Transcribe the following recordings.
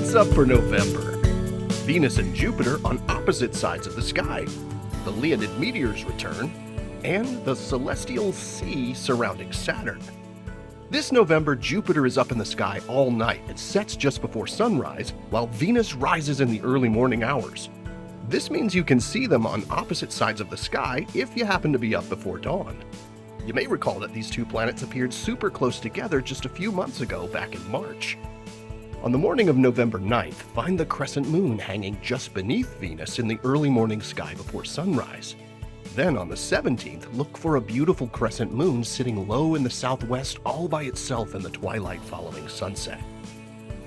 What's up for November? Venus and Jupiter on opposite sides of the sky, the Leonid meteors return, and the celestial sea surrounding Saturn. This November, Jupiter is up in the sky all night and sets just before sunrise, while Venus rises in the early morning hours. This means you can see them on opposite sides of the sky if you happen to be up before dawn. You may recall that these two planets appeared super close together just a few months ago back in March. On the morning of November 9th, find the crescent moon hanging just beneath Venus in the early morning sky before sunrise. Then on the 17th, look for a beautiful crescent moon sitting low in the southwest all by itself in the twilight following sunset.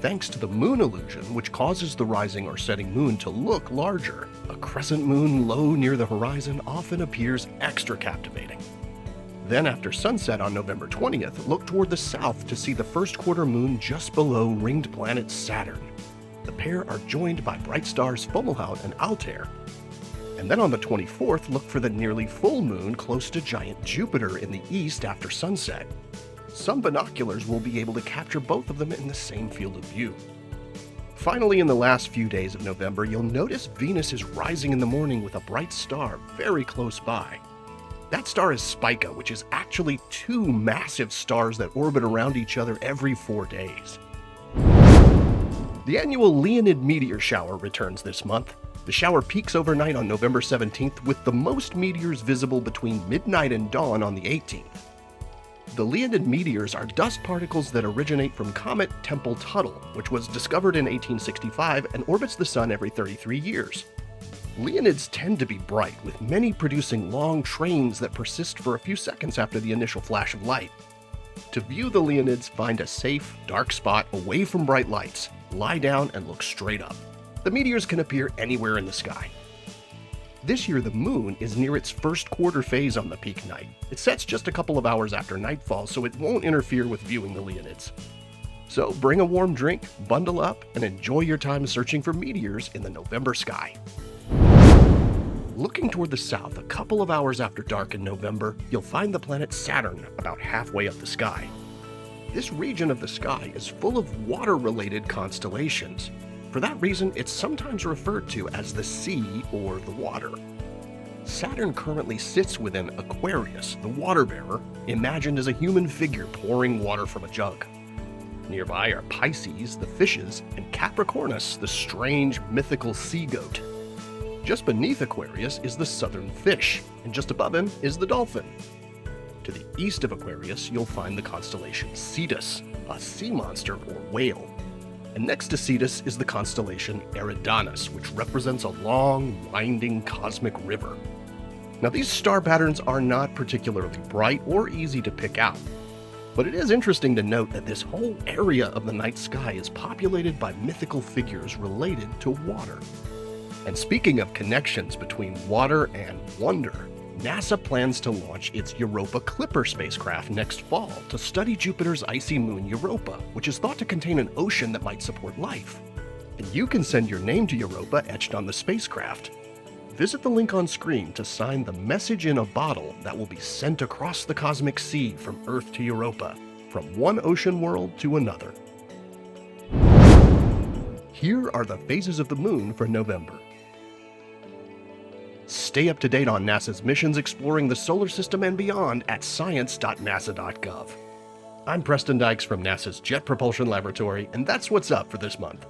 Thanks to the moon illusion, which causes the rising or setting moon to look larger, a crescent moon low near the horizon often appears extra captivating. Then after sunset on November 20th, look toward the south to see the first quarter moon just below ringed planet Saturn. The pair are joined by bright stars Fomalhaut and Altair. And then on the 24th, look for the nearly full moon close to giant Jupiter in the east after sunset. Some binoculars will be able to capture both of them in the same field of view. Finally, in the last few days of November, you'll notice Venus is rising in the morning with a bright star very close by. That star is Spica, which is actually two massive stars that orbit around each other every 4 days. The annual Leonid meteor shower returns this month. The shower peaks overnight on November 17th, with the most meteors visible between midnight and dawn on the 18th. The Leonid meteors are dust particles that originate from comet Tempel-Tuttle, which was discovered in 1865 and orbits the Sun every 33 years. Leonids tend to be bright, with many producing long trains that persist for a few seconds after the initial flash of light. To view the Leonids, find a safe, dark spot away from bright lights, lie down, and look straight up. The meteors can appear anywhere in the sky. This year, the moon is near its first quarter phase on the peak night. It sets just a couple of hours after nightfall, so it won't interfere with viewing the Leonids. So bring a warm drink, bundle up, and enjoy your time searching for meteors in the November sky. Looking toward the south, a couple of hours after dark in November, you'll find the planet Saturn about halfway up the sky. This region of the sky is full of water-related constellations. For that reason, it's sometimes referred to as the sea or the water. Saturn currently sits within Aquarius, the water bearer, imagined as a human figure pouring water from a jug. Nearby are Pisces, the fishes, and Capricornus, the strange, mythical sea goat. Just beneath Aquarius is the southern fish, and just above him is the dolphin. To the east of Aquarius, you'll find the constellation Cetus, a sea monster or whale. And next to Cetus is the constellation Eridanus, which represents a long, winding cosmic river. Now, these star patterns are not particularly bright or easy to pick out, but it is interesting to note that this whole area of the night sky is populated by mythical figures related to water. And speaking of connections between water and wonder, NASA plans to launch its Europa Clipper spacecraft next fall to study Jupiter's icy moon Europa, which is thought to contain an ocean that might support life. And you can send your name to Europa etched on the spacecraft. Visit the link on screen to sign the message in a bottle that will be sent across the cosmic sea from Earth to Europa, from one ocean world to another. Here are the phases of the moon for November. Stay up to date on NASA's missions exploring the solar system and beyond at science.nasa.gov. I'm Preston Dykes from NASA's Jet Propulsion Laboratory, and that's what's up for this month.